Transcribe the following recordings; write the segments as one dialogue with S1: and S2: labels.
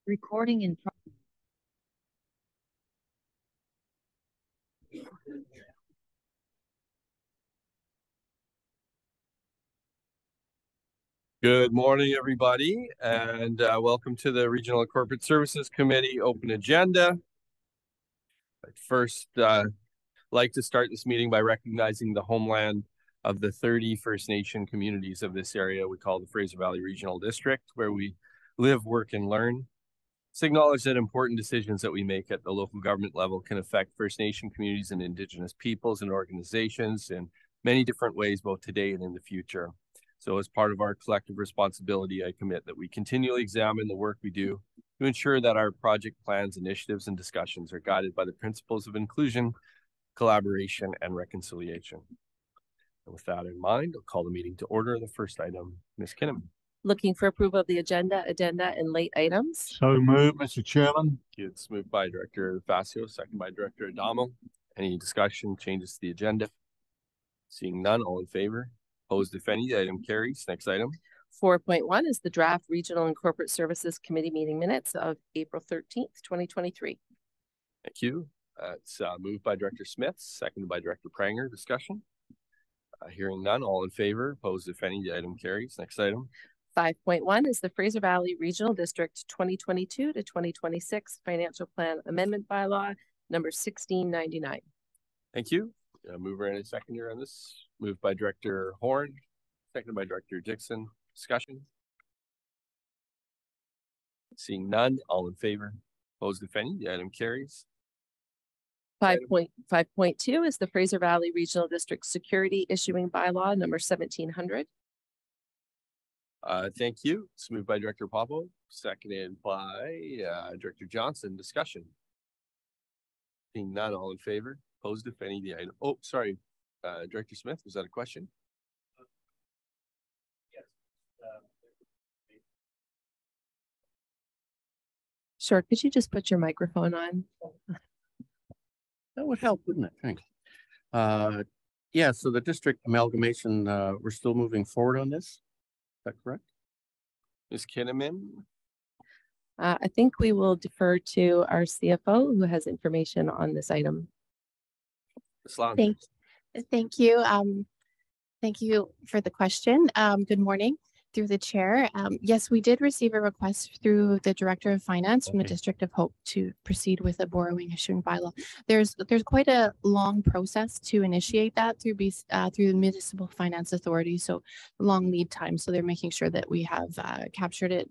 S1: Recording in progress.
S2: Good morning, everybody, and welcome to the Regional and Corporate Services Committee open agenda. I'd first like to start this meeting by recognizing the homeland of the 30 First Nation communities of this area we call the Fraser Valley Regional District, where we live, work, and learn. Let's acknowledge that important decisions that we make at the local government level can affect First Nation communities and Indigenous peoples and organizations in many different ways, both today and in the future. So as part of our collective responsibility, I commit that we continually examine the work we do to ensure that our project plans, initiatives, and discussions are guided by the principles of inclusion, collaboration, and reconciliation. And with that in mind, I'll call the meeting to order. The first item, Ms. Kinnaman.
S3: Looking for approval of the agenda and late items.
S4: So moved, Mr. Chairman.
S2: It's moved by Director Facio, second by Director Adamo. Any discussion, changes to the agenda? Seeing none, all in favor? Opposed, if any, the item carries. Next item.
S3: 4.1 is the draft Regional and Corporate Services Committee meeting minutes of April 13th, 2023.
S2: Thank you. It's moved by Director Smith, seconded by Director Pranger. Discussion? Hearing none, all in favor? Opposed, if any, the item carries. Next item.
S3: 5.1 is the Fraser Valley Regional District 2022 to 2026 Financial Plan Amendment Bylaw number 1699.
S2: Thank you. Mover and a seconder on this. Moved by Director Horn, seconded by Director Dixon. Discussion? Seeing none, all in favor? Opposed, if any, the item carries.
S3: 5.2 is the Fraser Valley Regional District Security Issuing Bylaw number 1700.
S2: Thank you. It's moved by Director Popo, seconded by Director Johnson. Discussion? Seeing none, all in favor? Opposed, if any, the item. Oh, sorry. Director Smith, was that a question?
S5: Yes.
S3: Sure. Could you just put your microphone on?
S5: That would help, wouldn't it? Thanks. Yeah, so the district amalgamation, we're still moving forward on this. Is that correct?
S2: Ms. Kinnaman?
S3: I think we will defer to our CFO who has information on this item.
S6: Thank you. Thank you for the question. Good morning through the chair. Yes, we did receive a request through the Director of Finance from the District of Hope to proceed with a borrowing issuing bylaw. There's quite a long process to initiate that through the Municipal Finance Authority, so long lead time. So they're making sure that we have captured it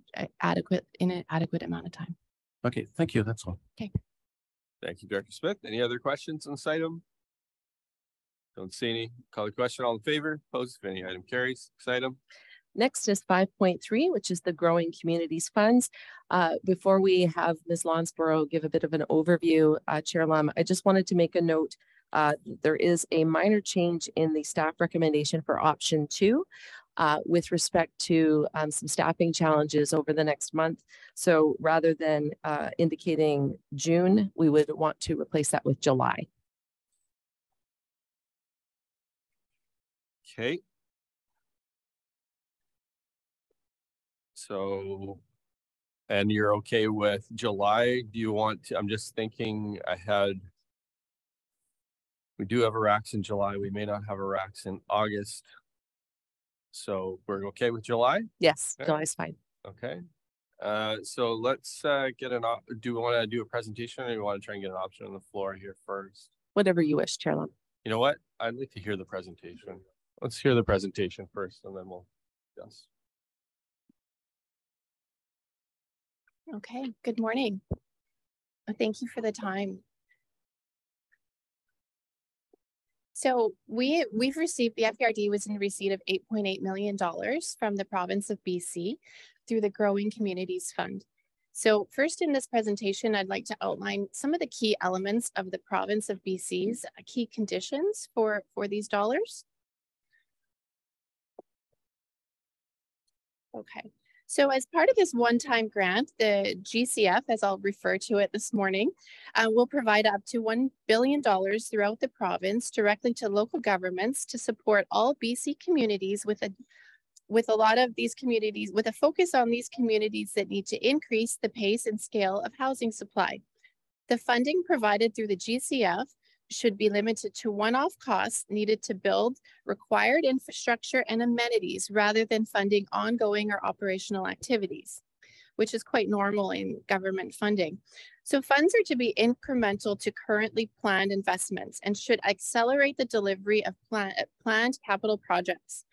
S6: in an adequate amount of time.
S5: Okay, thank you. That's all.
S6: Okay.
S2: Thank you, Director Smith. Any other questions on this item? Don't see any. Call the question. All in favor? Opposed, if any, item carries. Next item.
S3: Next is 5.3, which is the Growing Communities Funds. Before we have Ms. Lonsborough give a bit of an overview, Chair Lum, I just wanted to make a note. There is a minor change in the staff recommendation for option 2 with respect to some staffing challenges over the next month. So rather than indicating June, we would want to replace that with July.
S2: Okay. So, and you're okay with July? Do you want to, I'm just thinking ahead. We do have a RACS in July. We may not have a RACS in August. So we're okay with July?
S3: Yes,
S2: okay.
S3: July is fine.
S2: Okay. So let's get do we want to do a presentation or do you want to try and get an option on the floor here first?
S3: Whatever you wish, Chair Lum.
S2: You know what? I'd like to hear the presentation. Let's hear the presentation first and then we'll discuss.
S6: Okay, good morning. Thank you for the time. So we've received, the FVRD was in receipt of $8.8 million from the province of BC through the Growing Communities Fund. So first in this presentation, I'd like to outline some of the key elements of the province of BC's key conditions for these dollars. Okay. So as part of this one-time grant, the GCF, as I'll refer to it this morning, will provide up to $1 billion throughout the province directly to local governments to support all BC communities with with a lot of these communities, with a focus on these communities that need to increase the pace and scale of housing supply. The funding provided through the GCF should be limited to one-off costs needed to build required infrastructure and amenities rather than funding ongoing or operational activities, which is quite normal in government funding. So funds are to be incremental to currently planned investments and should accelerate the delivery of planned capital projects.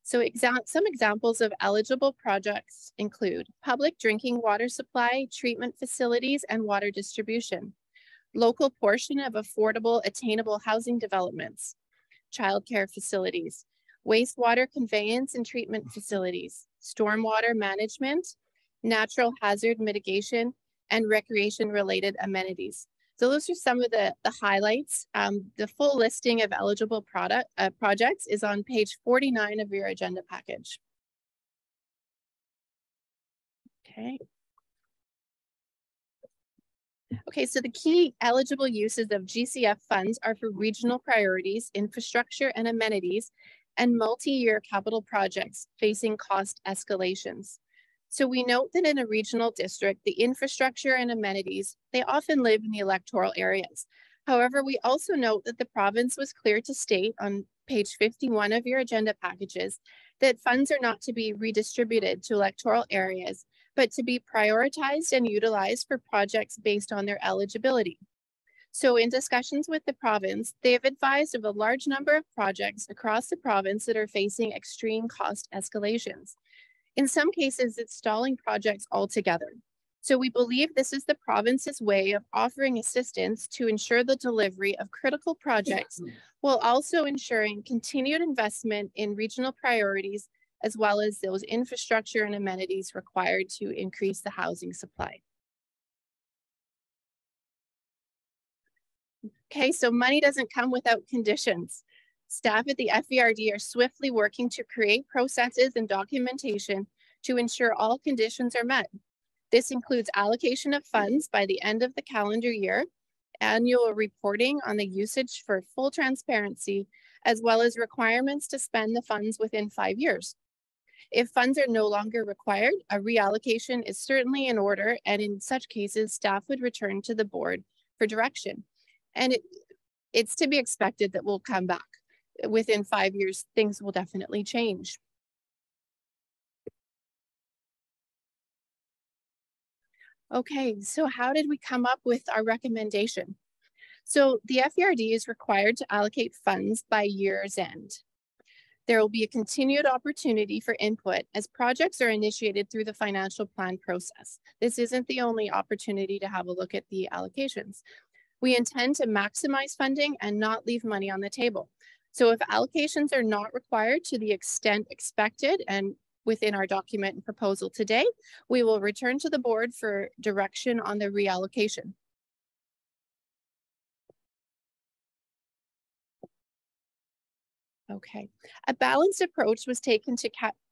S6: So some examples of eligible projects include public drinking water supply, treatment facilities, and water distribution, local portion of affordable, attainable housing developments, childcare facilities, wastewater conveyance and treatment facilities, stormwater management, natural hazard mitigation, and recreation-related amenities. So those are some of the highlights. The full listing of eligible projects is on page 49 of your agenda package. Okay, so the key eligible uses of GCF funds are for regional priorities, infrastructure and amenities, and multi-year capital projects facing cost escalations. So we note that in a regional district, the infrastructure and amenities, they often live in the electoral areas. However, we also note that the province was clear to state on page 51 of your agenda packages that funds are not to be redistributed to electoral areas, but to be prioritized and utilized for projects based on their eligibility. So in discussions with the province, they have advised of a large number of projects across the province that are facing extreme cost escalations. In some cases, it's stalling projects altogether. So we believe this is the province's way of offering assistance to ensure the delivery of critical projects, while also ensuring continued investment in regional priorities, as well as those infrastructure and amenities required to increase the housing supply. Okay, so money doesn't come without conditions. Staff at the FERD are swiftly working to create processes and documentation to ensure all conditions are met. This includes allocation of funds by the end of the calendar year, annual reporting on the usage for full transparency, as well as requirements to spend the funds within 5 years. If funds are no longer required, a reallocation is certainly in order, and in such cases, staff would return to the board for direction. And it's to be expected that we'll come back. Within 5 years, things will definitely change. Okay, so how did we come up with our recommendation? So the FERD is required to allocate funds by year's end. There will be a continued opportunity for input as projects are initiated through the financial plan process. This isn't the only opportunity to have a look at the allocations. We intend to maximize funding and not leave money on the table. So if allocations are not required to the extent expected and within our document and proposal today, we will return to the board for direction on the reallocation. Okay, a balanced approach was taken to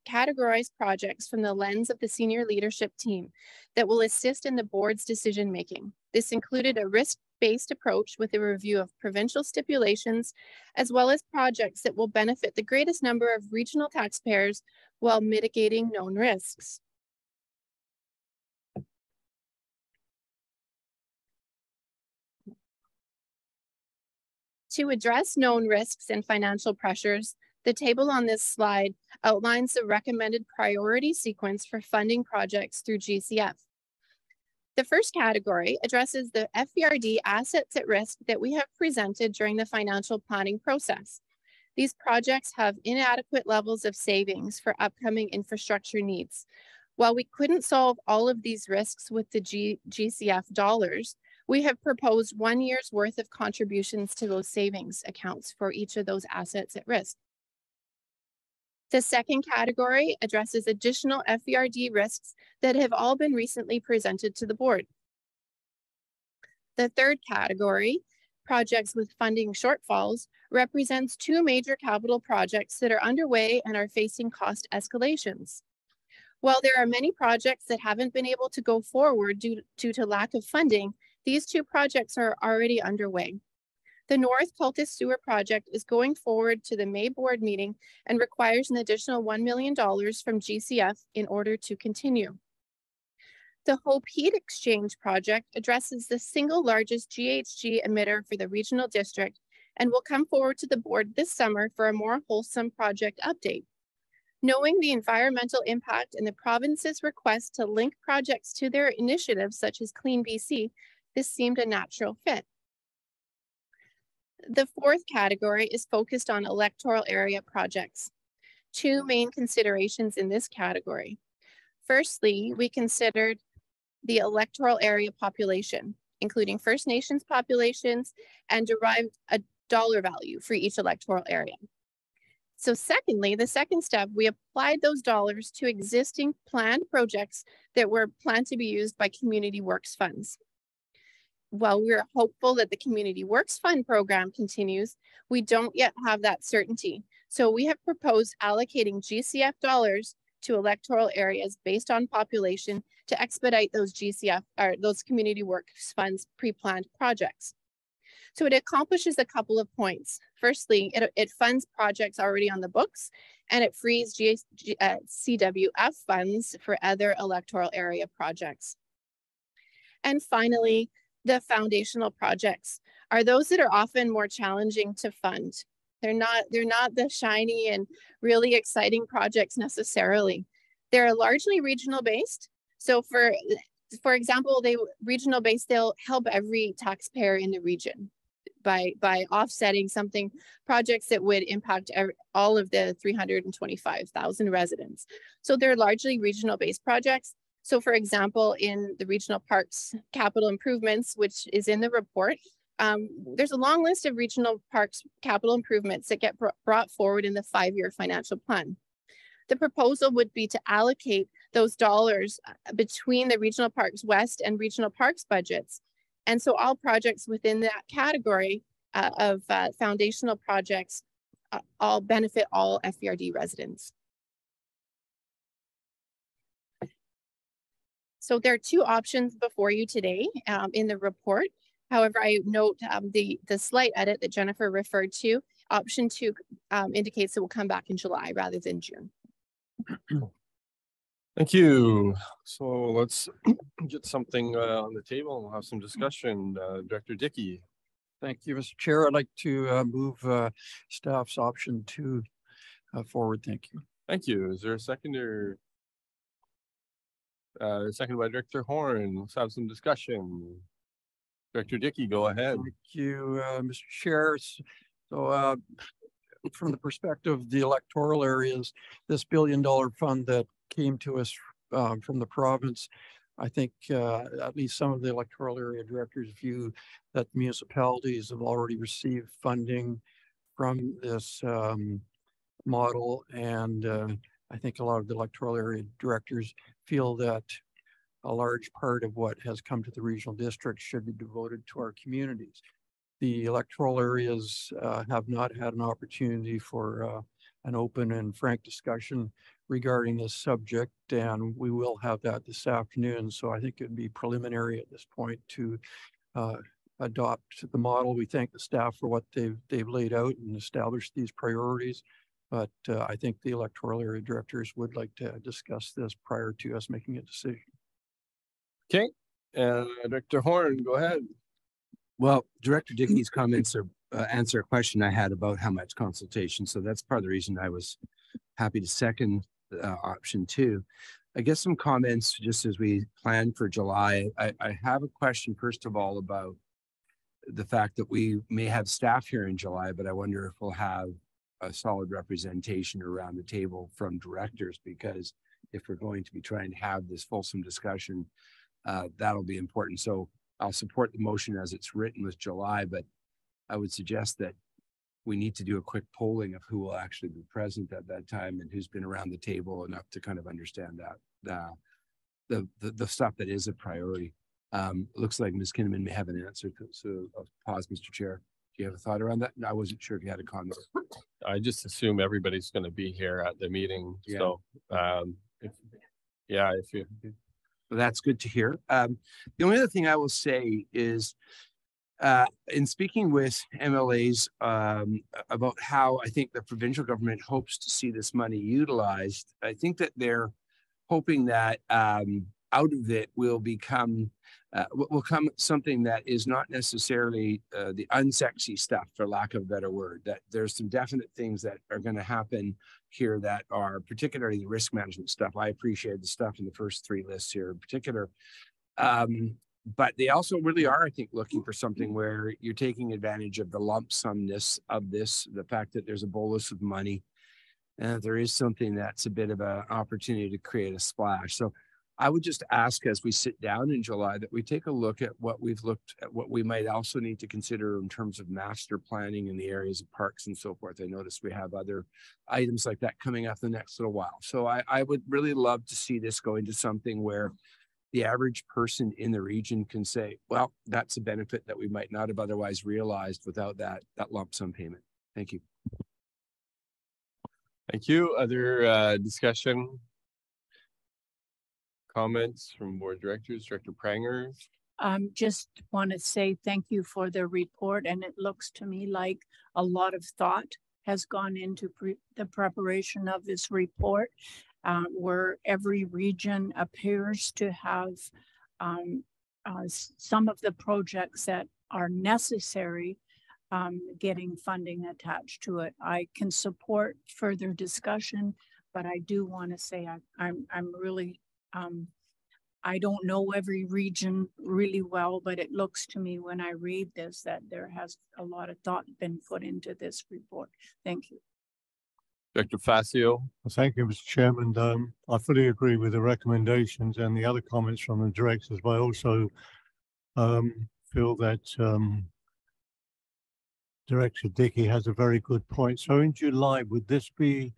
S6: categorize projects from the lens of the senior leadership team that will assist in the board's decision making. This included a risk-based approach with a review of provincial stipulations, as well as projects that will benefit the greatest number of regional taxpayers while mitigating known risks. To address known risks and financial pressures, the table on this slide outlines the recommended priority sequence for funding projects through GCF. The first category addresses the FERD assets at risk that we have presented during the financial planning process. These projects have inadequate levels of savings for upcoming infrastructure needs. While we couldn't solve all of these risks with the GCF dollars, we have proposed 1 year's worth of contributions to those savings accounts for each of those assets at risk. The second category addresses additional FERD risks that have all been recently presented to the board. The third category, projects with funding shortfalls, represents 2 major capital projects that are underway and are facing cost escalations. While there are many projects that haven't been able to go forward due to lack of funding, these 2 projects are already underway. The North Cultus Sewer Project is going forward to the May board meeting and requires an additional $1 million from GCF in order to continue. The Hope Heat Exchange project addresses the single largest GHG emitter for the regional district and will come forward to the board this summer for a more wholesome project update. Knowing the environmental impact and the province's request to link projects to their initiatives such as Clean BC, this seemed a natural fit. The fourth category is focused on electoral area projects. Two main considerations in this category. Firstly, we considered the electoral area population, including First Nations populations, and derived a dollar value for each electoral area. So secondly, the second step, we applied those dollars to existing planned projects that were planned to be used by Community Works funds. While we're hopeful that the Community Works Fund program continues, we don't yet have that certainty. So we have proposed allocating GCF dollars to electoral areas based on population to expedite those GCF or those Community Works Funds pre-planned projects. So it accomplishes a couple of points. Firstly, it funds projects already on the books, and it frees CWF funds for other electoral area projects. And finally, the foundational projects are those that are often more challenging to fund. They're not the shiny and really exciting projects necessarily. They're largely regional based. So for example, regional based, they'll help every taxpayer in the region by offsetting projects that would impact all of the 325,000 residents. So they're largely regional based projects. So for example, in the regional parks capital improvements, which is in the report, there's a long list of regional parks capital improvements that get brought forward in the 5-year financial plan. The proposal would be to allocate those dollars between the Regional Parks West and Regional Parks budgets. And so all projects within that category of foundational projects all benefit all FVRD residents. So there are two options before you today in the report. However, I note the slight edit that Jennifer referred to. Option 2 indicates it will come back in July rather than June.
S2: Thank you. So let's get something on the table and we'll have some discussion. Director Dickey.
S1: Thank you, Mr. Chair. I'd like to move staff's option 2 forward. Thank you.
S2: Thank you. Is there a second or second by Director Horn? Let's have some discussion. Director Dickey, go ahead.
S1: Thank you, Mr. Chair. So from the perspective of the electoral areas, this $1 billion fund that came to us from the province, I think at least some of the electoral area directors view that municipalities have already received funding from this model. And I think a lot of the electoral area directors feel that a large part of what has come to the regional district should be devoted to our communities. The electoral areas have not had an opportunity for an open and frank discussion regarding this subject, and we will have that this afternoon. So I think it would be preliminary at this point to adopt the model. We thank the staff for what they've laid out and established these priorities, but I think the electoral area directors would like to discuss this prior to us making a decision.
S2: Okay, Director Horn, go ahead.
S4: Well, Director Dickey's comments are answer a question I had about how much consultation. So that's part of the reason I was happy to second option 2. I guess some comments just as we plan for July. I have a question, first of all, about the fact that we may have staff here in July, but I wonder if we'll have a solid representation around the table from directors, because if we're going to be trying to have this fulsome discussion, that'll be important. So I'll support the motion as it's written with July, but I would suggest that we need to do a quick polling of who will actually be present at that time and who's been around the table enough to kind of understand that the stuff that is a priority. Looks like Ms. Kinnaman may have an answer to, so I'll pause, Mr. Chair. Do you have a thought around that? I wasn't sure if you had a comment.
S2: I just assume everybody's going to be here at the meeting.
S4: Yeah.
S2: So if you
S4: Well, that's good to hear. The only other thing I will say is in speaking with MLAs about how I think the provincial government hopes to see this money utilized, I think that they're hoping that out of it will come something that is not necessarily the unsexy stuff, for lack of a better word. That there's some definite things that are going to happen here that are particularly the risk management stuff. I appreciate the stuff in the first three lists here in particular. But they also really are, I think, looking for something where you're taking advantage of the lump sumness of this, the fact that there's a bolus of money, and there is something that's a bit of an opportunity to create a splash. So I would just ask, as we sit down in July, that we take a look at what we've looked at, what we might also need to consider in terms of master planning in the areas of parks and so forth. I noticed we have other items like that coming up the next little while. So I would really love to see this go into something where the average person in the region can say, well, that's a benefit that we might not have otherwise realized without that lump sum payment. Thank you.
S2: Thank you. Other discussion? Comments from board directors? Director Pranger?
S7: Just want to say thank you for the report, and it looks to me like a lot of thought has gone into the preparation of this report, where every region appears to have some of the projects that are necessary getting funding attached to it. I can support further discussion, but I do want to say I'm really I don't know every region really well, but it looks to me when I read this that there has a lot of thought been put into this report. Thank you.
S2: Director Facio?
S8: Thank you, Mr. Chairman. I fully agree with the recommendations and the other comments from the directors, but I also feel that Director Dickey has a very good point. So in July, would this be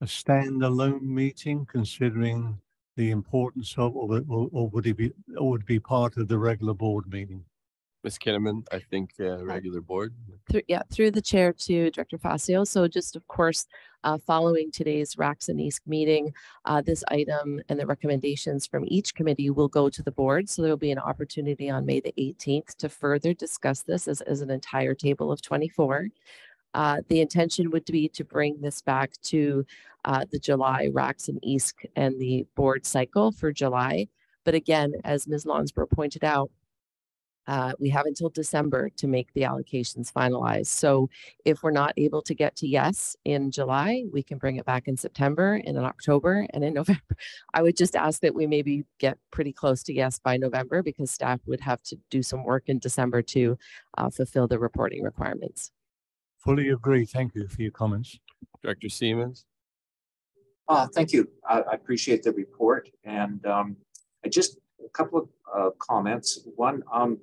S8: a standalone meeting, considering the importance of, or would it be part of the regular board meeting?
S2: Ms. Kinnaman, I think regular board.
S3: Through the chair to Director Facio. So just of course, following today's RACS and EASC meeting, this item and the recommendations from each committee will go to the board. So there'll be an opportunity on May the 18th to further discuss this as an entire table of 24. The intention would be to bring this back to the July RACS and EASC and the board cycle for July. But again, as Ms. Lonsborough pointed out, we have until December to make the allocations finalized. So if we're not able to get to yes in July, we can bring it back in September and in October and in November. I would just ask that we maybe get pretty close to yes by November, because staff would have to do some work in December to fulfill the reporting requirements.
S8: Fully agree. Thank you for your comments.
S2: Director Siemens?
S9: Thank you. I appreciate the report, and I just a couple of comments. One, I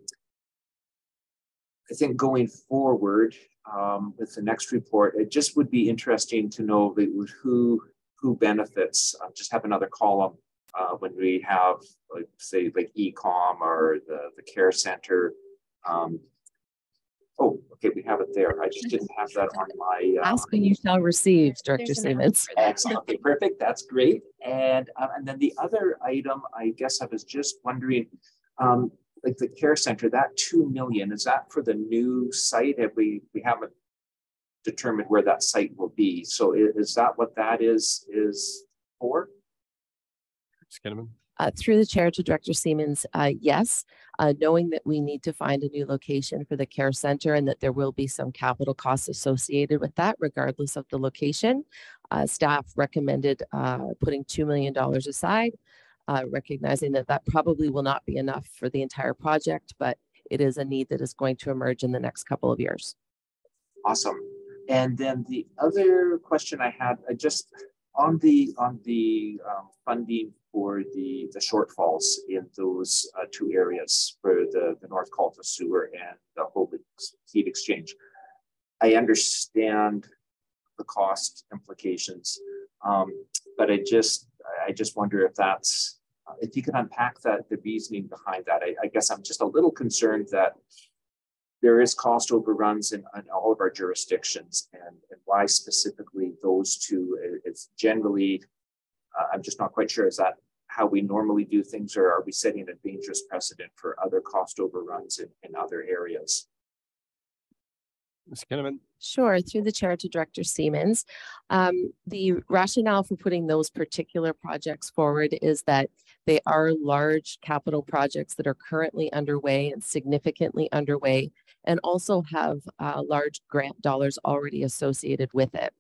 S9: think going forward with the next report, it just would be interesting to know who benefits. Just have another column when we have, like, say, like ECOM or the care center. Oh, okay, we have it there. I just didn't have that on my.
S3: Ask and you shall receive, Director Siemens.
S9: Excellent. Okay, perfect. That's great. And then the other item, I guess I was just wondering, like the care center, that 2 million, is that for the new site? Have we haven't determined where that site will be. So is that what that is for?
S2: Ms. Kinnaman?
S3: Through the chair to Director Siemens, yes, knowing that we need to find a new location for the care center and that there will be some capital costs associated with that, regardless of the location. Staff recommended putting $2 million aside, recognizing that that probably will not be enough for the entire project, but it is a need that is going to emerge in the next couple of years.
S9: Awesome. And then the other question I had, just on the funding for the shortfalls in those two areas for the North Calta sewer and the Hope heat exchange. I understand the cost implications, but I just wonder if that's, if you can unpack that, the reasoning behind that. I guess I'm just a little concerned that there is cost overruns in all of our jurisdictions, and why specifically those two. It's generally, I'm just not quite sure, is that how we normally do things, or are we setting a dangerous precedent for other cost overruns in other areas?
S2: Ms. Kinnaman.
S3: Sure, through the chair to Director Siemens. The rationale for putting those particular projects forward is that they are large capital projects that are currently underway and significantly underway, and also have large grant dollars already associated with it.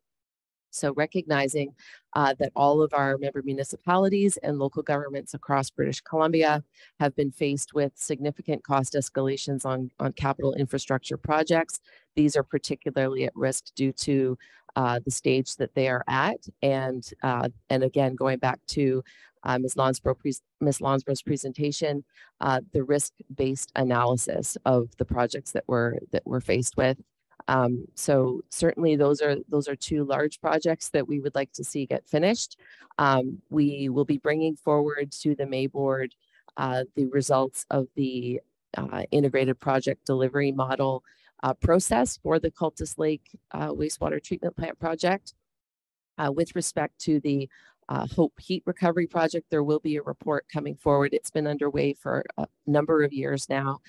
S3: So recognizing that all of our member municipalities and local governments across British Columbia have been faced with significant cost escalations on capital infrastructure projects. These are particularly at risk due to the stage that they are at. And again, going back to Ms. Lonsborough's presentation, the risk-based analysis of the projects that we're faced with. So certainly those are two large projects that we would like to see get finished. We will be bringing forward to the May board the results of the integrated project delivery model process for the Cultus Lake wastewater treatment plant project. With respect to the Hope Heat Recovery Project, there will be a report coming forward. It's been underway for a number of years now.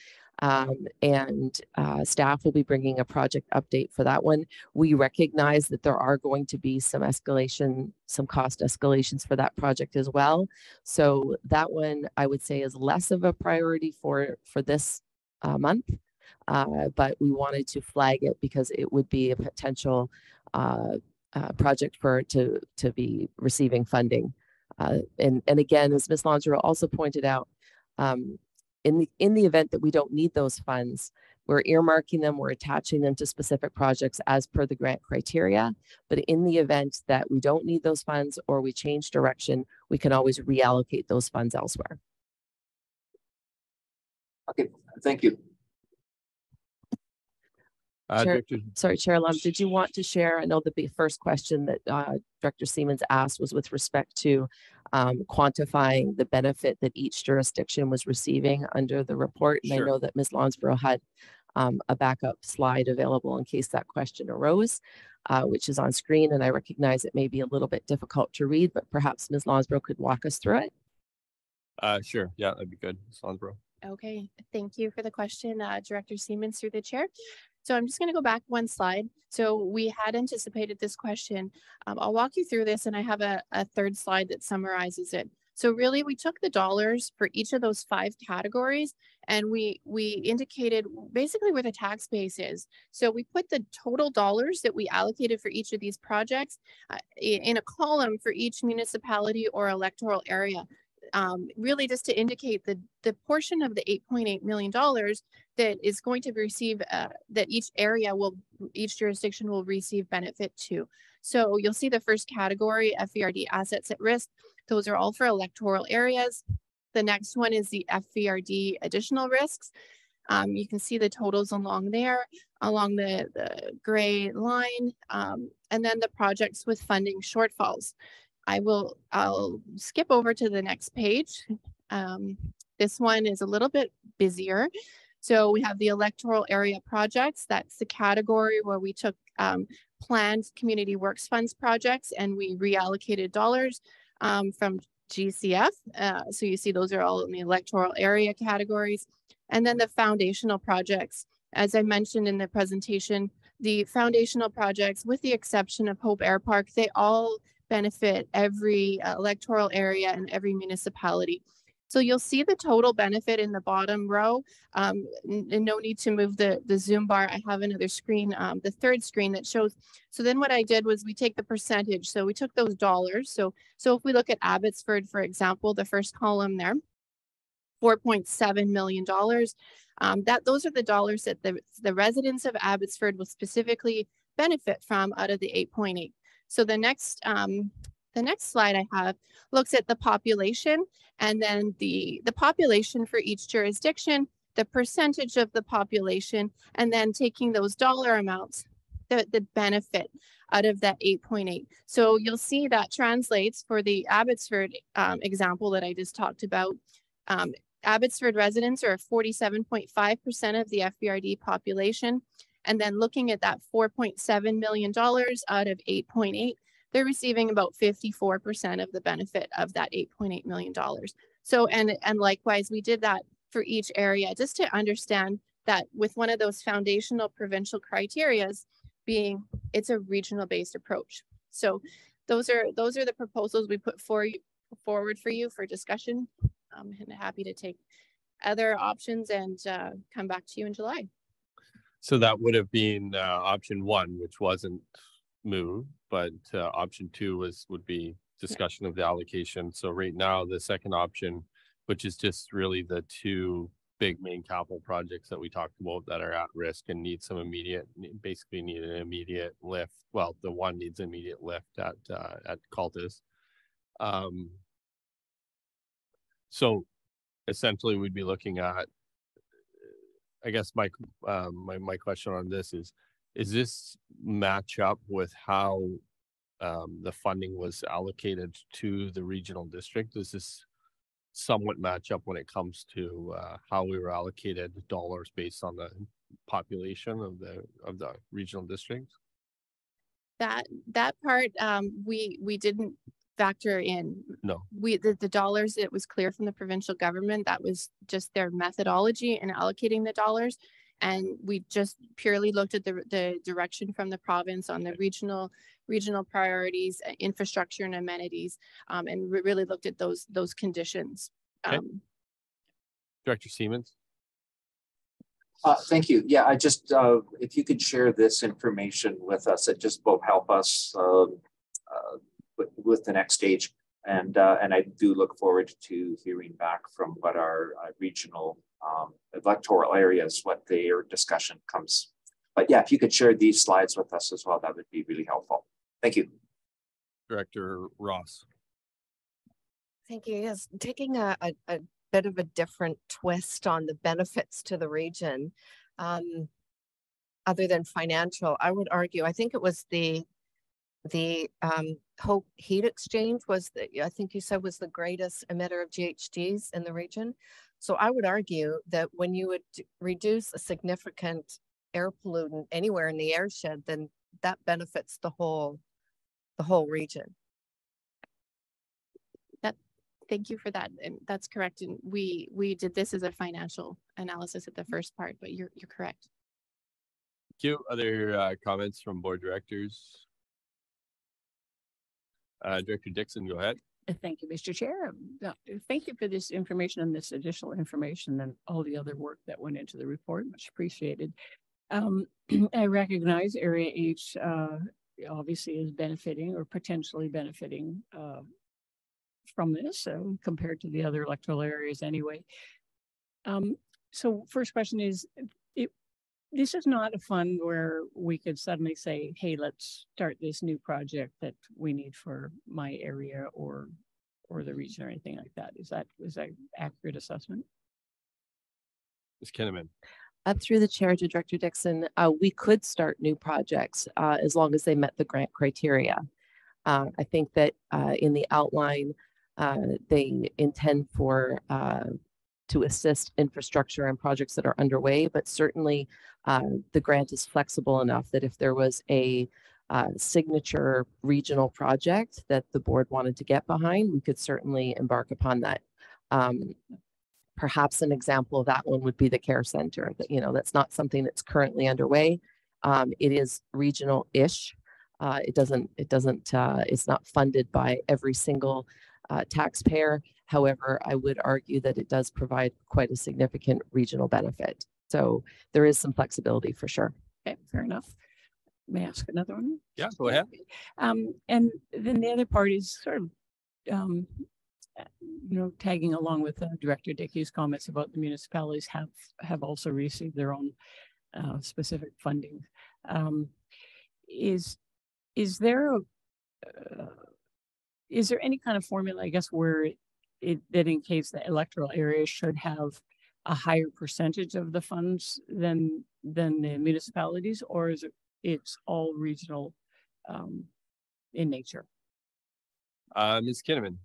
S3: And staff will be bringing a project update for that one. We recognize that there are going to be some cost escalations for that project as well. So that one, I would say, is less of a priority for this month, but we wanted to flag it because it would be a potential project to be receiving funding. And again, as Ms. Lonsborough also pointed out, in the event that we don't need those funds, we're earmarking them, we're attaching them to specific projects as per the grant criteria. But in the event that we don't need those funds or we change direction, we can always reallocate those funds elsewhere.
S9: Okay, thank you.
S3: Sorry, Chair Lum, did you want to share? I know the first question that Director Siemens asked was with respect to quantifying the benefit that each jurisdiction was receiving under the report. And
S2: Sure.
S3: I know that Ms. Lonsborough had a backup slide available in case that question arose, which is on screen. And I recognize it may be a little bit difficult to read, but perhaps Ms. Lonsborough could walk us through it.
S2: Sure. Yeah, that'd be good. Ms. Lonsborough.
S6: Okay, thank you for the question, Director Siemens, through the chair. So I'm just going to go back one slide. So we had anticipated this question. I'll walk you through this, and I have a third slide that summarizes it. So really, we took the dollars for each of those 5 categories, and we indicated basically where the tax base is. So we put the total dollars that we allocated for each of these projects in a column for each municipality or electoral area. Really just to indicate the portion of the $8.8 million that is going to receive, that each jurisdiction will receive benefit to. So you'll see the first category, FVRD assets at risk. Those are all for electoral areas. The next one is the FVRD additional risks. You can see the totals along there, along the gray line, and then the projects with funding shortfalls. I'll skip over to the next page. This one is a little bit busier. So we have the electoral area projects. That's the category where we took planned community works funds projects and we reallocated dollars from GCF. So you see those are all in the electoral area categories. And then the foundational projects. As I mentioned in the presentation, the foundational projects, with the exception of Hope Air Park, they all benefit every electoral area and every municipality. So you'll see the total benefit in the bottom row. And no need to move the Zoom bar. I have another screen, the third screen that shows. So then what I did was we take the percentage. So we took those dollars. So if we look at Abbotsford, for example, the first column there, $4.7 million. Those are the dollars that the residents of Abbotsford will specifically benefit from out of the 8.8. So the next slide I have looks at the population, and then the population for each jurisdiction, the percentage of the population, and then taking those dollar amounts, the benefit out of that 8.8. So you'll see that translates for the Abbotsford example that I just talked about. Abbotsford residents are 47.5% of the FVRD population. And then looking at that $4.7 million out of 8.8, they're receiving about 54% of the benefit of that $8.8 million. So, and likewise, we did that for each area just to understand that with one of those foundational provincial criterias being it's a regional based approach. So those are the proposals we put forward for you for discussion. And happy to take other options and come back to you in July.
S2: So that would have been option 1, which wasn't moved, but option 2 would be discussion of the allocation. So right now, the second option, which is just really the 2 big main capital projects that we talked about that are at risk and need some basically need an immediate lift. Well, the one needs immediate lift at Cultus. So essentially we'd be looking at, I guess my question on this is this match up with how the funding was allocated to the regional district? Does this somewhat match up when it comes to how we were allocated dollars based on the population of the regional districts?
S6: That part we didn't factor in.
S2: No.
S6: The dollars, it was clear from the provincial government that was just their methodology in allocating the dollars, and we just purely looked at the direction from the province on the regional priorities, infrastructure and amenities, and we really looked at those conditions.
S2: Okay. Director Siemens.
S9: Thank you. Yeah, I just if you could share this information with us, it just will help us with the next stage. And I do look forward to hearing back from what our regional electoral areas, what their discussion comes. But yeah, if you could share these slides with us as well, that would be really helpful. Thank you.
S2: Director Ross.
S10: Thank you. Yes, taking a bit of a different twist on the benefits to the region, other than financial, I would argue, I think it was the Hope Heat Exchange I think you said was the greatest emitter of GHGs in the region. So I would argue that when you would reduce a significant air pollutant anywhere in the airshed, then that benefits the whole region.
S6: Thank you for that, and that's correct. And we did this as a financial analysis at the first part, but you're correct.
S2: Thank you. Other comments from board directors? Director Dixon, go ahead.
S7: Thank you, Mr. Chair. Thank you for this information and this additional information and all the other work that went into the report. Much appreciated. I recognize Area H obviously is benefiting or potentially benefiting from this compared to the other electoral areas anyway. So first question is, this is not a fund where we could suddenly say, hey, let's start this new project that we need for my area or the region or anything like that. Is that accurate assessment?
S2: Ms. Kinnaman.
S3: Through the chair to Director Dixon, we could start new projects as long as they met the grant criteria. I think that in the outline, they intend to assist infrastructure and projects that are underway, but certainly the grant is flexible enough that if there was a signature regional project that the board wanted to get behind, we could certainly embark upon that. Perhaps an example of that one would be the care center. That's not something that's currently underway. It is regional-ish. It's not funded by every single taxpayer. However, I would argue that it does provide quite a significant regional benefit. So there is some flexibility for sure.
S7: Okay, fair enough. May I ask another one?
S2: Yeah, go ahead.
S7: And then the other part is sort of, tagging along with Director Dickey's comments about the municipalities have also received their own specific funding. Is there any kind of formula, I guess, where that in case the electoral area should have a higher percentage of the funds than the municipalities, or is it's all regional in nature?
S2: Ms. Kinnaman.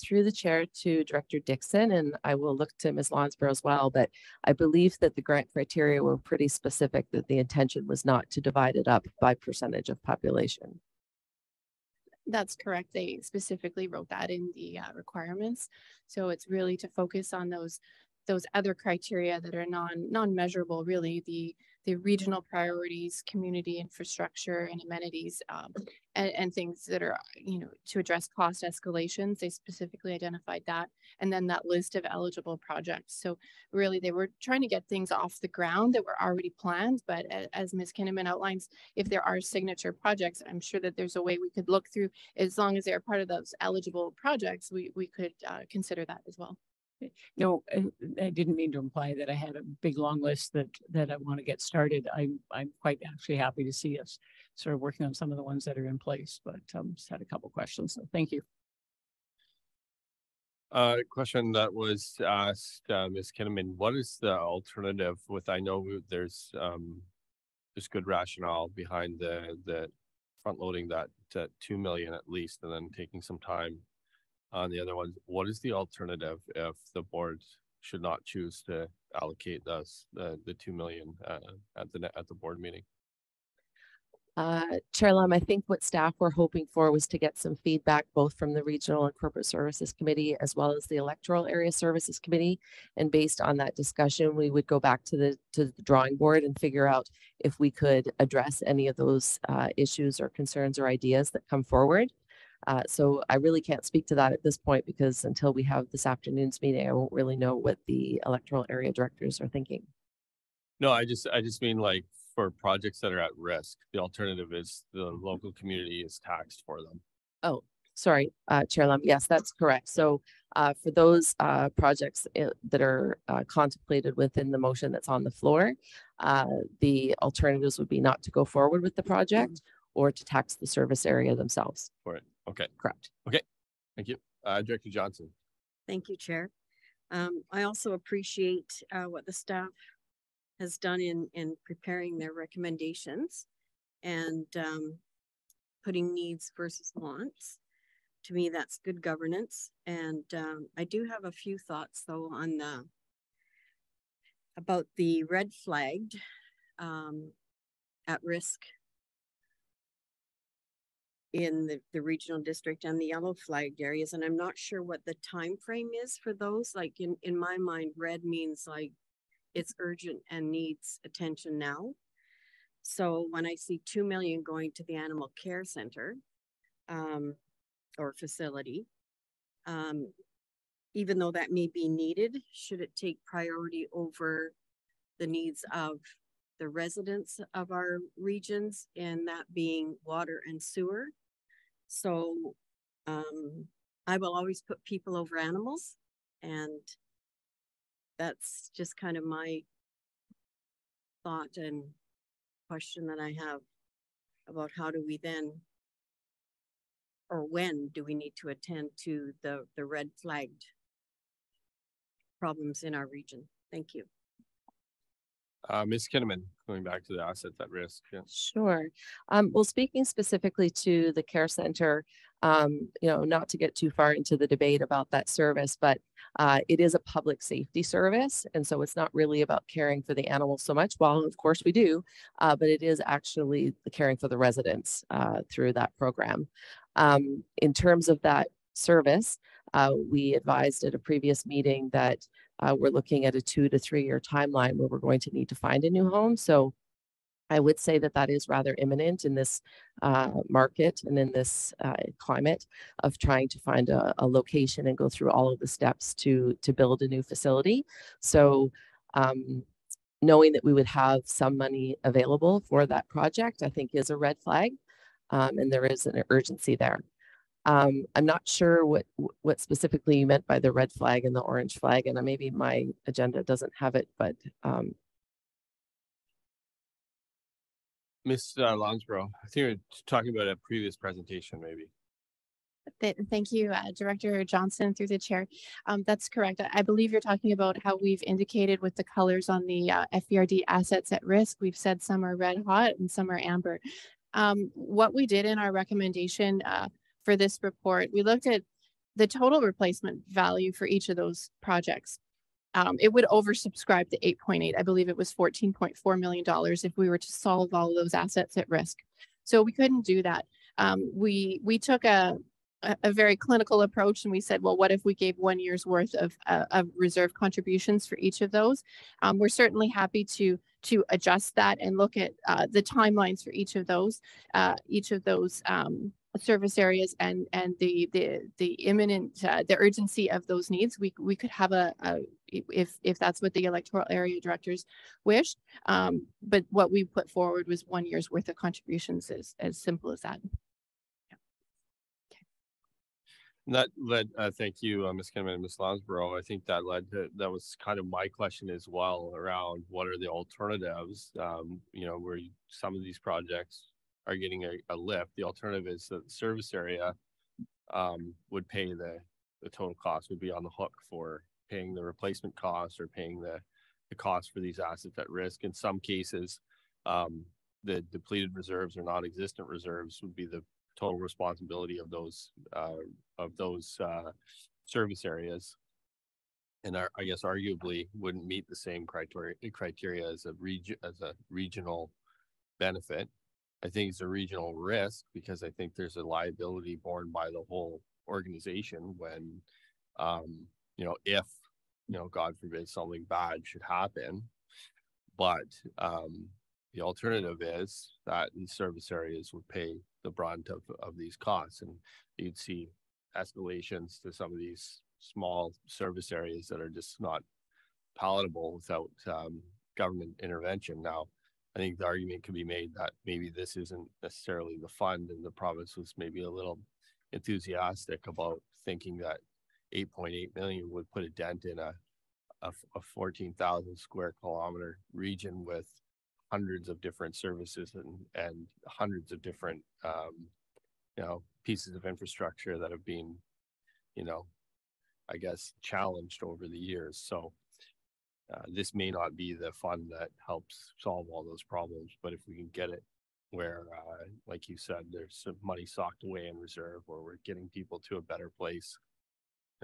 S3: Through the chair to Director Dixon, and I will look to Ms. Lonsborough as well, but I believe that the grant criteria were pretty specific, that the intention was not to divide it up by percentage of population.
S6: That's correct. They specifically wrote that in the requirements. So it's really to focus on those those other criteria that are non-measurable, really, the regional priorities, community infrastructure and amenities, and things that are, to address cost escalations. They specifically identified that. And then that list of eligible projects. So really they were trying to get things off the ground that were already planned. But as Ms. Kinnaman outlines, if there are signature projects, I'm sure that there's a way we could look through, as long as they're part of those eligible projects, we could consider that as well.
S7: No, I didn't mean to imply that I had a big long list that I want to get started. I'm quite actually happy to see us sort of working on some of the ones that are in place, but just had a couple questions. So thank you.
S2: Question that was asked, Ms. Kinnaman, what is the alternative with, I know there's good rationale behind the front loading that 2 million at least, and then taking some time on the other ones. What is the alternative if the board should not choose to allocate the 2 million at the board meeting?
S3: Chair Lam, I think what staff were hoping for was to get some feedback both from the Regional and Corporate Services Committee as well as the Electoral Area Services Committee. And based on that discussion, we would go back to the drawing board and figure out if we could address any of those issues or concerns or ideas that come forward. So I really can't speak to that at this point, because until we have this afternoon's meeting, I won't really know what the electoral area directors are thinking.
S2: No, I just mean, like, for projects that are at risk, the alternative is the local community is taxed for them. Oh,
S3: sorry, Chair Lam. Yes, that's correct. So for those projects that are contemplated within the motion that's on the floor, the alternatives would be not to go forward with the project or to tax the service area themselves.
S2: For it. Okay.
S3: Correct.
S2: Okay. Thank you. Director Johnson.
S11: Thank you, Chair. I also appreciate what the staff has done in preparing their recommendations and putting needs versus wants. To me, that's good governance. And I do have a few thoughts though on about the red flagged at risk in the regional district and the yellow flagged areas. And I'm not sure what the time frame is for those. Like in my mind, red means like it's urgent and needs attention now. So when I see 2 million going to the animal care center or facility, even though that may be needed, should it take priority over the needs of the residents of our regions, and that being water and sewer? So I will always put people over animals, and that's just kind of my thought and question that I have about how do we then, or when do we need to attend to the red flagged problems in our region? Thank you.
S2: Ms. Kinnaman, going back to the assets at risk. Yeah.
S3: Sure. Well, speaking specifically to the care center, not to get too far into the debate about that service, but it is a public safety service. And so it's not really about caring for the animals so much. Well, of course we do, but it is actually the caring for the residents through that program. In terms of that service, we advised at a previous meeting that we're looking at a 2 to 3 year timeline where we're going to need to find a new home. So I would say that that is rather imminent in this market and in this climate of trying to find a location and go through all of the steps to build a new facility. So knowing that we would have some money available for that project, I think is a red flag, and there is an urgency there. I'm not sure what specifically you meant by the red flag and the orange flag, and maybe my agenda doesn't have it, but
S2: Ms. Lonsborough, I think we were talking about a previous presentation, maybe.
S6: Thank you, Director Johnson, through the chair. That's correct. I believe you're talking about how we've indicated with the colors on the FBRD assets at risk. We've said some are red hot and some are amber. What we did in our recommendation for this report, we looked at the total replacement value for each of those projects. It would oversubscribe the 8.8. I believe it was $14.4 million if we were to solve all of those assets at risk. So we couldn't do that. We took a a very clinical approach, and we said, well, what if we gave 1 year's worth of reserve contributions for each of those? We're certainly happy to adjust that and look at the timelines for each of those service areas and the imminent the urgency of those needs. We could have if that's what the electoral area directors wished, but what we put forward was 1 year's worth of contributions, as simple as that.
S2: That led, thank you, Ms. Kinnaman and Ms. Lansborough. I think that that was kind of my question as well, around what are the alternatives, where some of these projects are getting a lift. The alternative is that the service area would pay the total cost, would be on the hook for paying the replacement cost or paying the cost for these assets at risk. In some cases, the depleted reserves or non-existent reserves would be the total responsibility of those service areas, and I guess arguably wouldn't meet the same criteria as a regional benefit. I think it's a regional risk because I think there's a liability borne by the whole organization when, if God forbid something bad should happen. But the alternative is that these service areas would pay the brunt of these costs, and you'd see escalations to some of these small service areas that are just not palatable without government intervention. Now, I think the argument can be made that maybe this isn't necessarily the fund, and the province was maybe a little enthusiastic about thinking that 8.8 million would put a dent in a 14,000 square kilometer region with hundreds of different services and hundreds of different pieces of infrastructure that have been I guess challenged over the years. So this may not be the fund that helps solve all those problems, but if we can get it where like you said, there's some money socked away in reserve, or we're getting people to a better place,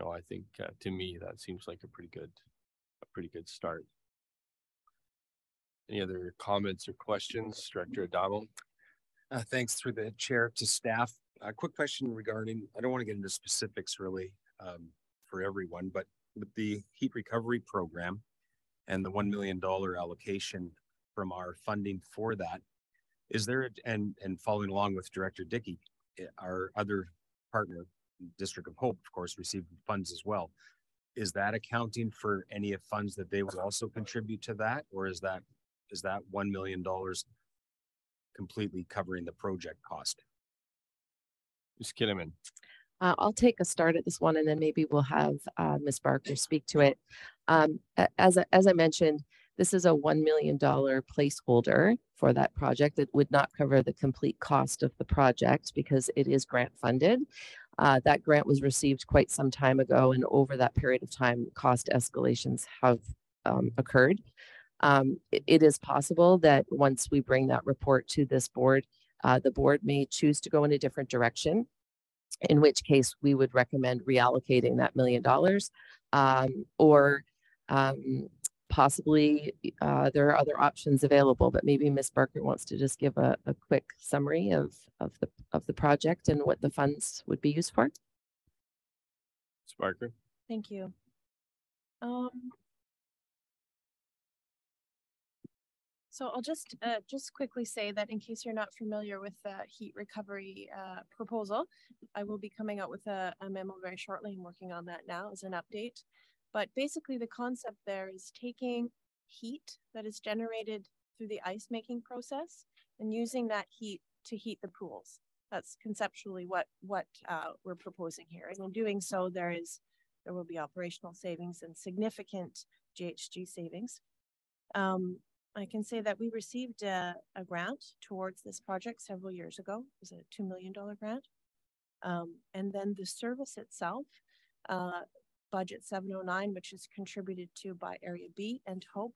S2: I think to me that seems like a pretty good start. Any other comments or questions, Director Adamo?
S4: Thanks through the chair to staff. A quick question regarding, I don't want to get into specifics really for everyone, but with the heat recovery program and the $1 million allocation from our funding for that, is there, and following along with Director Dickey, our other partner, District of Hope, of course, received funds as well. Is that accounting for any of funds that they would also contribute to that, or is that $1 million completely covering the project cost?
S2: Ms. Kinnaman.
S3: I'll take a start at this one, and then maybe we'll have Ms. Barker speak to it. As I mentioned, this is a $1 million placeholder for that project. It would not cover the complete cost of the project because it is grant funded. That grant was received quite some time ago, and over that period of time, cost escalations have occurred. It is possible that once we bring that report to this board, the board may choose to go in a different direction, in which case we would recommend reallocating that $1 million, or possibly there are other options available, but maybe Ms. Barker wants to just give a quick summary of the project and what the funds would be used for.
S2: Ms. Barker.
S12: Thank you. So I'll just quickly say that in case you're not familiar with the heat recovery proposal, I will be coming out with a memo very shortly. I'm working on that now as an update. But basically the concept there is taking heat that is generated through the ice making process and using that heat to heat the pools. That's conceptually what we're proposing here. And in doing so, there will be operational savings and significant GHG savings. I can say that we received a grant towards this project several years ago. It was a $2 million grant. And then the service itself, Budget 709, which is contributed to by Area B and Hope,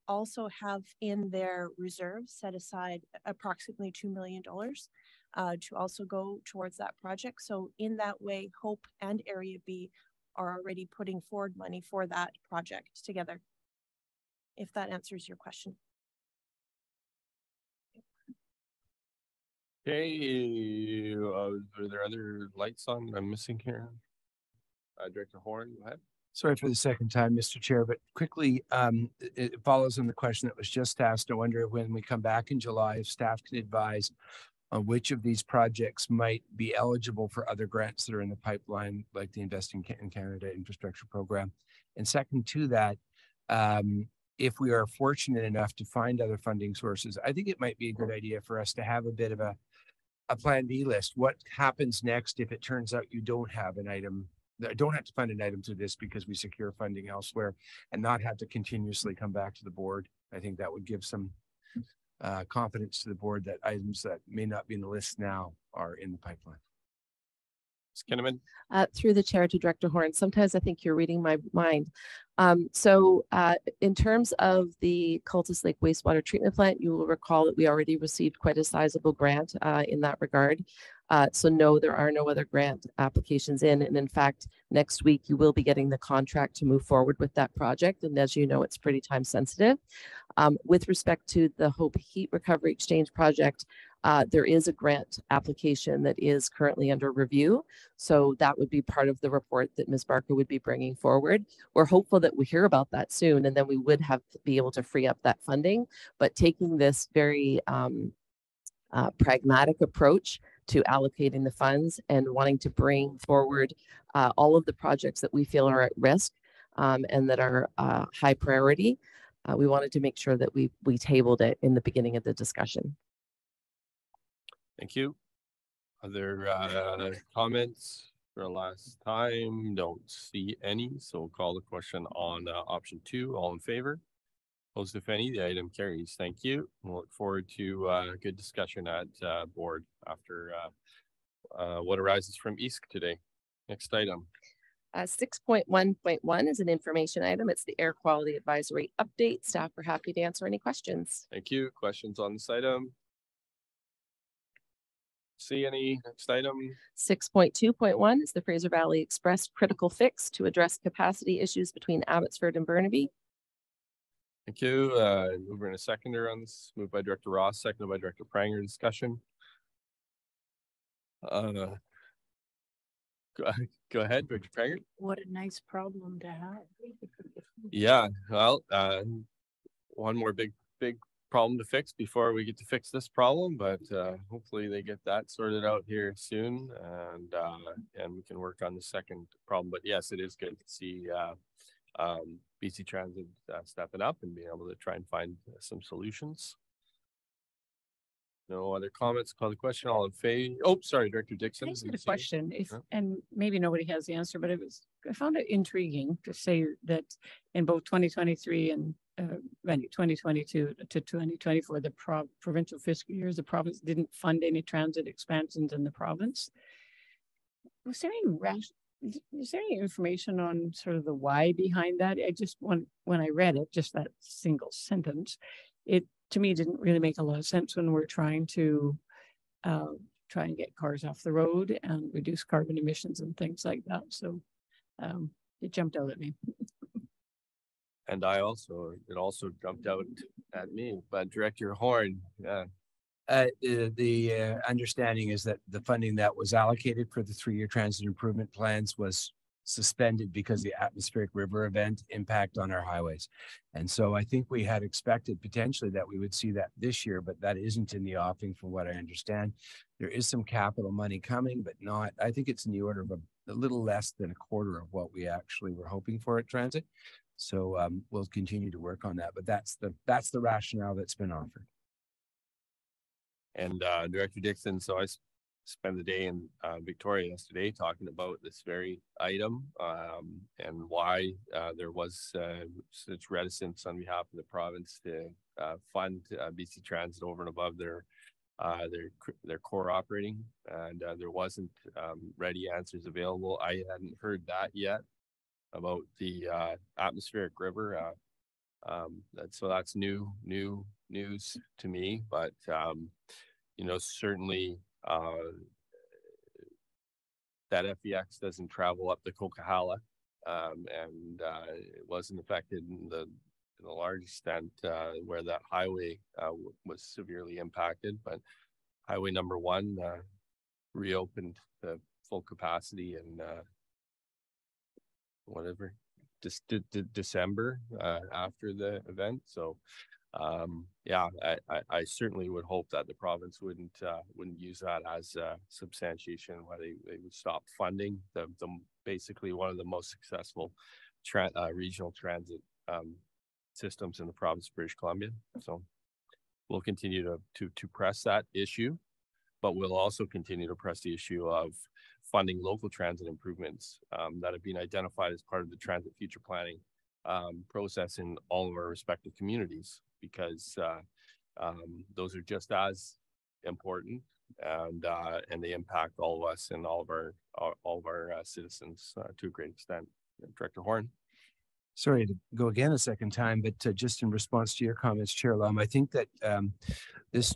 S12: also have in their reserves set aside approximately $2 million to also go towards that project. So in that way, Hope and Area B are already putting forward money for that project together, if that answers your question.
S2: Okay, are there other lights on I'm missing here? Director Horn, go ahead.
S4: Sorry for the second time, Mr. Chair, but quickly, it follows on the question that was just asked. I wonder when we come back in July, if staff can advise on which of these projects might be eligible for other grants that are in the pipeline, like the Investing in Canada Infrastructure Program. And second to that, if we are fortunate enough to find other funding sources, I think it might be a good idea for us to have a bit of a plan B list. What happens next if it turns out you don't have an item, don't have to fund an item through this because we secure funding elsewhere, and not have to continuously come back to the board? I think that would give some confidence to the board that items that may not be in the list now are in the pipeline.
S2: Ms. Kinnaman.
S3: Through the chair to Director Horn, sometimes I think you're reading my mind. In terms of the Cultus Lake wastewater treatment plant, you will recall that we already received quite a sizable grant in that regard. So no, there are no other grant applications in. And in fact, next week you will be getting the contract to move forward with that project. And as you know, it's pretty time sensitive. With respect to the Hope Heat Recovery Exchange project, there is a grant application that is currently under review. So that would be part of the report that Ms. Barker would be bringing forward. We're hopeful that we hear about that soon, and then we would have to be able to free up that funding. But taking this very pragmatic approach to allocating the funds and wanting to bring forward all of the projects that we feel are at risk and that are high priority, we wanted to make sure that we tabled it in the beginning of the discussion.
S2: Thank you. Other comments for last time? Don't see any, so we'll call the question on option 2. All in favor? Opposed, if any? The item carries. Thank you. We'll look forward to a good discussion at board after what arises from ESC today. Next item.
S3: 6.1.1 is an information item. It's the air quality advisory update. Staff are happy to answer any questions.
S2: Thank you. Questions on this item? See any? Next item.
S3: 6.2.1 is the Fraser Valley Express critical fix to address capacity issues between Abbotsford and Burnaby.
S2: Thank you. Mover and a seconder on this. Moved by Director Ross, seconded by Director Pranger. Discussion. Go ahead, Director Pranger.
S7: What a nice problem to have.
S2: Yeah, well, one more big problem to fix before we get to fix this problem, but hopefully they get that sorted out here soon, and we can work on the second problem. But yes, it is good to see BC Transit stepping up and being able to try and find some solutions. No other comments? Call the question. All in favor? Oh, sorry, Director Dixon.
S7: I just had a question, and maybe nobody has the answer, but I found it intriguing to say that in both 2023 and 2022 to 2024, the provincial fiscal years, the province didn't fund any transit expansions in the province. Was there any information on sort of the why behind that? I just when I read it, just that single sentence, it to me didn't really make a lot of sense when we're trying to try and get cars off the road and reduce carbon emissions and things like that. So it jumped out at me.
S2: And it also jumped out at me, but Director Horn,
S4: the understanding is that the funding that was allocated for the 3-year transit improvement plans was suspended because the atmospheric river event impact on our highways. And so I think we had expected potentially that we would see that this year, but that isn't in the offing from what I understand. There is some capital money coming, but not, I think it's in the order of a little less than a quarter of what we actually were hoping for at transit. So we'll continue to work on that, but that's the rationale that's been offered.
S2: And Director Dixon, so I spent the day in Victoria yesterday talking about this very item and why there was such reticence on behalf of the province to fund BC Transit over and above their core operating, and there wasn't ready answers available. I hadn't heard that yet about the atmospheric river. So that's new news to me, but certainly that FEX doesn't travel up the Coquihalla, and it wasn't affected in the large extent where that highway was severely impacted. But Highway number 1 reopened to full capacity in whatever December after the event. So yeah, I certainly would hope that the province wouldn't use that as substantiation why they would stop funding the basically one of the most successful regional transit systems in the province of British Columbia. So we'll continue to press that issue, but we'll also continue to press the issue of funding local transit improvements that have been identified as part of the transit future planning process in all of our respective communities, because those are just as important, and they impact all of us and all of our citizens to a great extent. Director Horn.
S4: Sorry to go again a second time, but just in response to your comments, Chair Lum, I think that this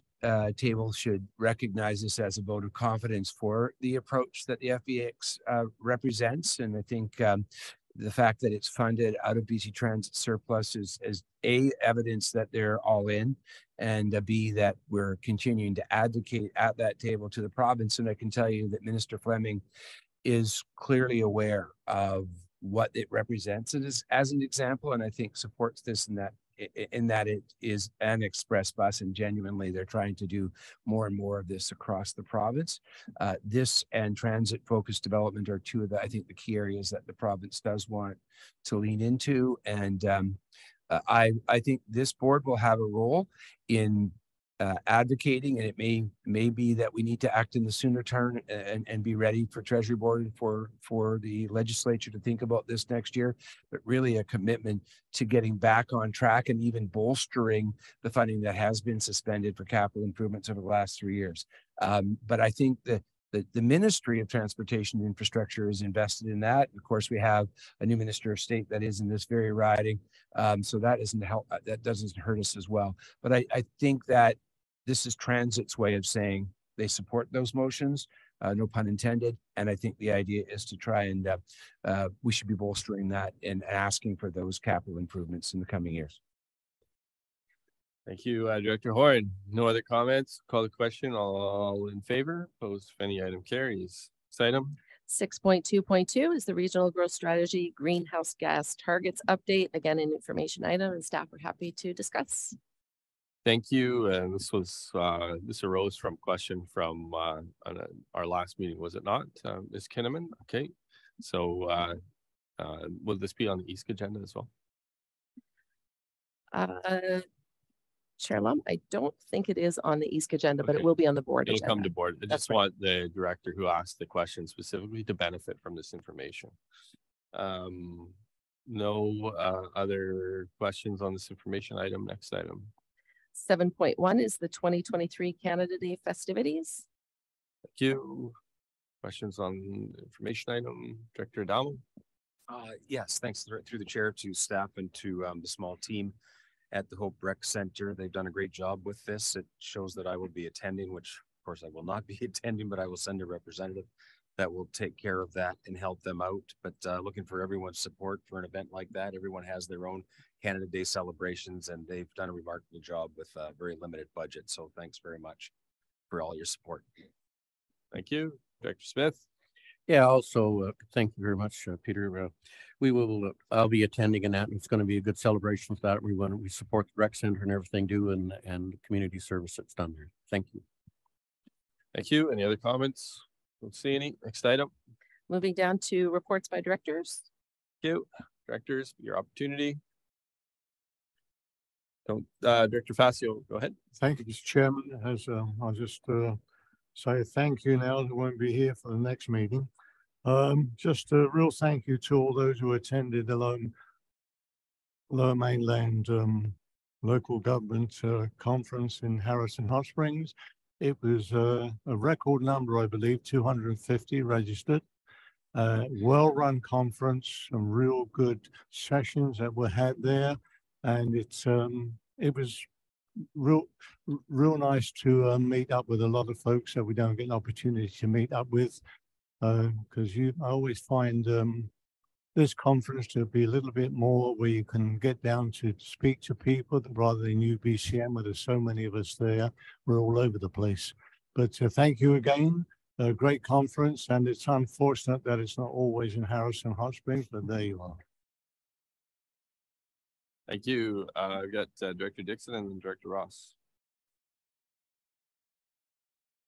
S4: table should recognize this as a vote of confidence for the approach that the FBX represents. And I think the fact that it's funded out of BC Transit surplus is A, evidence that they're all in, and B, that we're continuing to advocate at that table to the province. And I can tell you that Minister Fleming is clearly aware of what it represents as an example, and I think supports this in that it is an express bus, and genuinely they're trying to do more and more of this across the province. This and transit focused development are two of the, I think, the key areas that the province does want to lean into. And I think this board will have a role in advocating, and it may be that we need to act in the sooner term and be ready for Treasury Board and for the legislature to think about this next year, but really a commitment to getting back on track and even bolstering the funding that has been suspended for capital improvements over the last 3 years. But I think that the Ministry of Transportation and Infrastructure is invested in that. Of course, we have a new Minister of State that is in this very riding. So that doesn't hurt us as well. But I think that this is Transit's way of saying they support those motions, no pun intended. And I think the idea is to try and we should be bolstering that and asking for those capital improvements in the coming years.
S2: Thank you, Director Horn. No other comments? Call the question. All in favor? Opposed? If any item carries. Next item.
S3: 6.2.2 is the Regional Growth Strategy Greenhouse Gas Targets Update. Again, an information item, and staff are happy to discuss.
S2: Thank you. And this arose from a question from our last meeting, was it not, Ms. Kinnaman? Okay. So will this be on the ESC agenda as well?
S3: Chair Lum, I don't think it is on the ESC agenda, but it will be on the board agenda.
S2: It'll come to board. I just want the director who asked the question specifically to benefit from this information. No other questions on this information item. Next item.
S3: 7.1 is the 2023 Canada Day festivities.
S2: Thank you. Questions on the information item, Director Adamo?
S4: Yes, thanks through the chair to staff and to the small team at the Hope Rec Center. They've done a great job with this. It shows that I will be attending, which of course I will not be attending, but I will send a representative that will take care of that and help them out. But looking for everyone's support for an event like that. Everyone has their own Canada Day celebrations, and they've done a remarkable job with a very limited budget. So thanks very much for all your support.
S2: Thank you. Director Smith?
S5: Yeah, also, thank you very much, Peter. I'll be attending in that, and it's going to be a good celebration for that. We support the rec center and everything and the community service that's done there. Thank you.
S2: Thank you. Any other comments? Don't see any. Next item.
S3: Moving down to reports by directors.
S2: Thank you. Directors, your opportunity. Director Facio, go ahead.
S8: Thank you, Mr. Chairman. I'll just say thank you now. I won't be here for the next meeting. Just a real thank you to all those who attended the Lower Mainland local government conference in Harrison Hot Springs. It was a record number, I believe, 250 registered. Well-run conference, some real good sessions that were had there, and it was real nice to meet up with a lot of folks that we don't get an opportunity to meet up with, because I always find this conference to be a little bit more where you can get down to speak to people rather than UBCM, where there's so many of us there. We're all over the place. But thank you again. A great conference, and it's unfortunate that it's not always in Harrison Hot Springs, but there you are.
S2: Thank you. I've got Director Dixon and then Director Ross.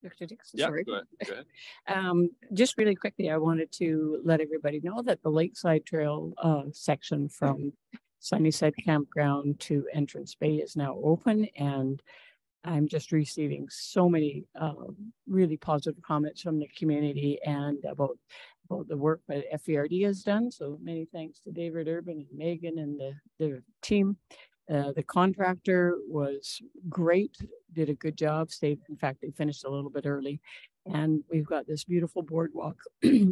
S13: Dr. Dixon,
S2: Yeah,
S13: sorry.
S2: go ahead.
S13: Just really quickly, I wanted to let everybody know that the Lakeside Trail section from Sunnyside Campground to Entrance Bay is now open, and I'm just receiving so many really positive comments from the community and about the work that FERD has done. So many thanks to David Urban and Megan and the team. The contractor was great, did a good job. In fact, they finished a little bit early. And we've got this beautiful boardwalk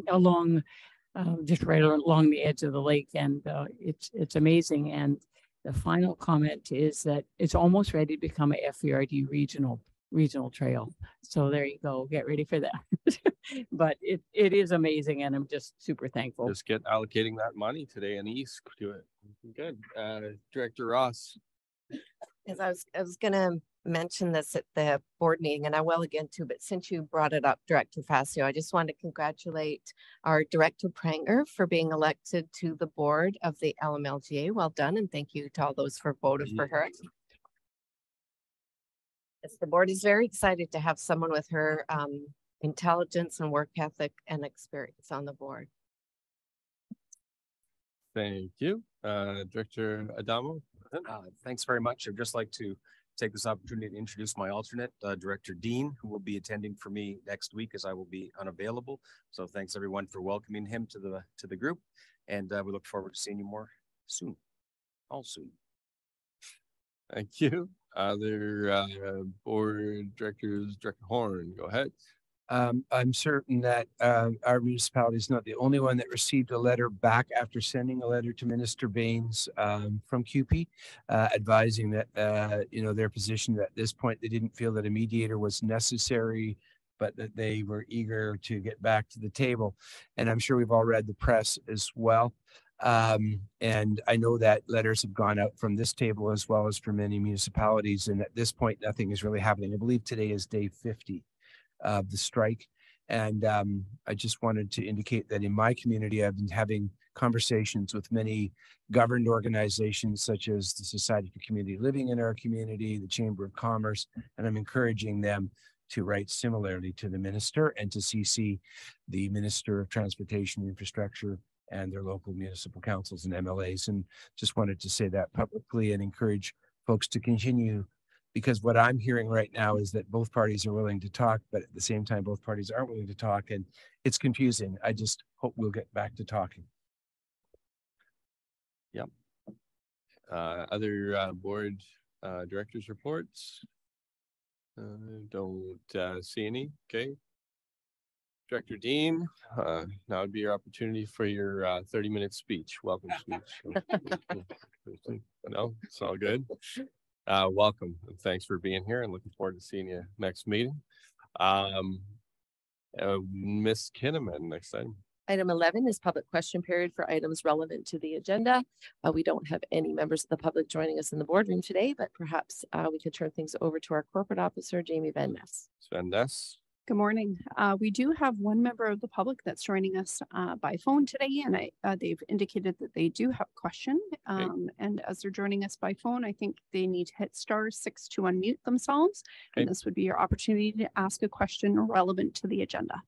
S13: along, just right along the edge of the lake. And it's amazing. And the final comment is that it's almost ready to become a FERD regional trail. So there you go. Get ready for that. But it is amazing, and I'm just super thankful.
S2: Just get allocating that money today and East to it. Good. Director Ross.
S10: As I was gonna mention this at the board meeting, and I will again too, but since you brought it up, Director Facio, I just want to congratulate our Director Pranger for being elected to the board of the LMLGA. Well done, and thank you to all those who voted for her. Yes, the board is very excited to have someone with her intelligence and work ethic and experience on the board.
S2: Thank you. Director Adamo.
S14: Thanks very much. I'd just like to take this opportunity to introduce my alternate, Director Dean, who will be attending for me next week as I will be unavailable. So thanks everyone for welcoming him to the group, and we look forward to seeing you more soon. All soon.
S2: Thank you. Other board directors, Director Horn, go ahead.
S4: I'm certain that our municipality is not the only one that received a letter back after sending a letter to Minister Baines from CUPE, advising that, their position at this point, they didn't feel that a mediator was necessary, but that they were eager to get back to the table. And I'm sure we've all read the press as well. And I know that letters have gone out from this table as well as from many municipalities. And at this point, nothing is really happening. I believe today is day 50 of the strike. And I just wanted to indicate that in my community, I've been having conversations with many governed organizations such as the Society for Community Living in our community, the Chamber of Commerce, and I'm encouraging them to write similarly to the minister and to CC the Minister of Transportation and Infrastructure and their local municipal councils and MLAs. And just wanted to say that publicly and encourage folks to continue, because what I'm hearing right now is that both parties are willing to talk, but at the same time, both parties aren't willing to talk, and it's confusing. I just hope we'll get back to talking.
S2: Yep. Other board directors reports? Don't see any. Okay. Director Dean, now would be your opportunity for your 30-minute speech. Welcome speech. No, it's all good. Welcome and thanks for being here, and looking forward to seeing you next meeting. Ms. Kinnaman, next item.
S3: Item 11 is public question period for items relevant to the agenda. We don't have any members of the public joining us in the boardroom today, but perhaps we could turn things over to our corporate officer, Jamie Van Ness.
S2: Van Ness.
S15: Good morning. We do have one member of the public that's joining us by phone today, and they've indicated that they do have a question. And as they're joining us by phone, I think they need to hit *6 to unmute themselves. Okay. And this would be your opportunity to ask a question relevant to the agenda.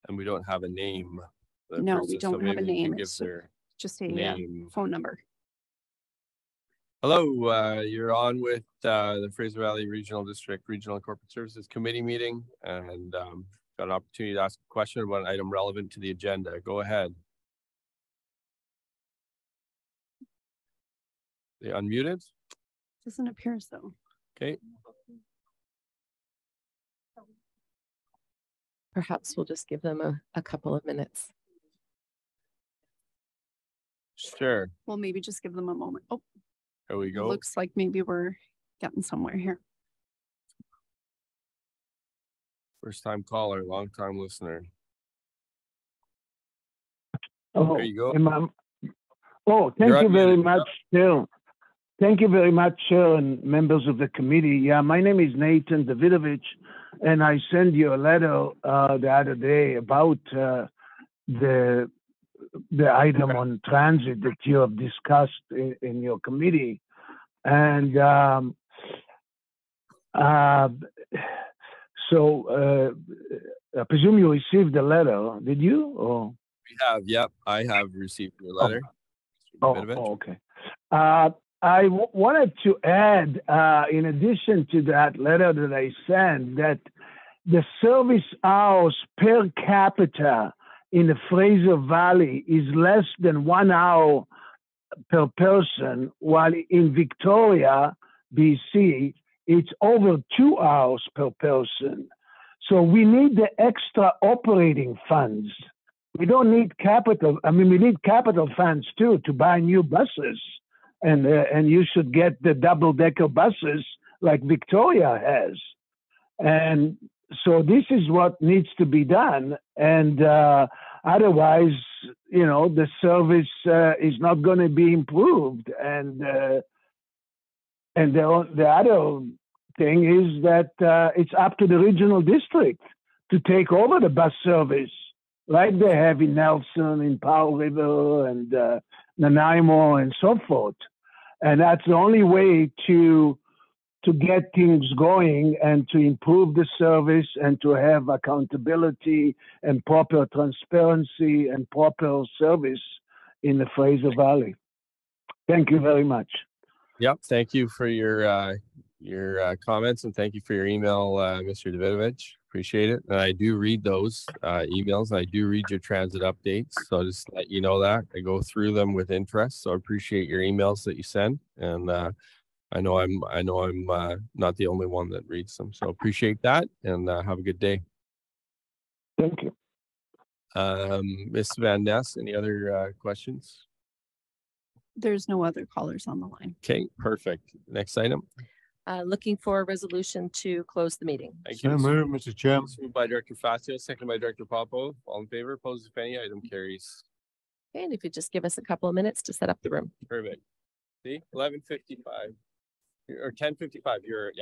S2: And we don't have a name.
S15: No, we don't have a name.
S2: It's
S15: just a phone number.
S2: Hello, you're on with the Fraser Valley Regional District Regional Corporate Services Committee meeting, and got an opportunity to ask a question about an item relevant to the agenda. Go ahead. They unmuted?
S15: Doesn't appear so.
S2: Okay.
S3: Perhaps we'll just give them a couple of minutes.
S2: Sure.
S15: Well, maybe just give them a moment. Oh.
S2: There we go.
S15: Looks like maybe we're getting somewhere here.
S2: First time caller, long time listener.
S16: Oh,
S2: there you go.
S16: Oh, thank you very much, Phil. Thank you very much, Chair and members of the committee. Yeah, my name is Nathan Davidovich, and I sent you a letter the other day about the item on transit that you have discussed in your committee. And so I presume you received the letter, did you? Or?
S2: We have, yep, I have received your letter.
S16: Okay. I wanted to add, in addition to that letter that I sent, that the service hours per capita in the Fraser Valley is less than 1 hour per person, while in Victoria, BC, it's over 2 hours per person. So we need the extra operating funds. We don't need capital. I mean, we need capital funds too to buy new buses. And you should get the double-decker buses like Victoria has. And so this is what needs to be done. And otherwise, you know, the service is not going to be improved. And the other thing is that it's up to the regional district to take over the bus service, like they have in Nelson, in Powell River, and Nanaimo, and so forth. And that's the only way to get things going and to improve the service and to have accountability and proper transparency and proper service in the Fraser Valley. Thank you very much.
S2: Yep, thank you for your comments, and thank you for your email, Mr. Davidovich. Appreciate it. And I do read those emails. I do read your transit updates. So just let you know that I go through them with interest. So I appreciate your emails that you send. And I know I'm not the only one that reads them. So appreciate that, and have a good day.
S16: Thank you.
S2: Ms. Van Ness, any other questions?
S15: There's no other callers on the line.
S2: Okay, perfect. Next item.
S3: Looking for a resolution to close the meeting.
S2: Thank you.
S8: So moved, Mr. Chairman.
S2: Moved by Director Fascio, seconded by Director Popo. All in favor, opposed if any, item carries.
S3: Okay, and if you just give us a couple of minutes to set up the room.
S2: Perfect. See, 11:55 or 10:55. You're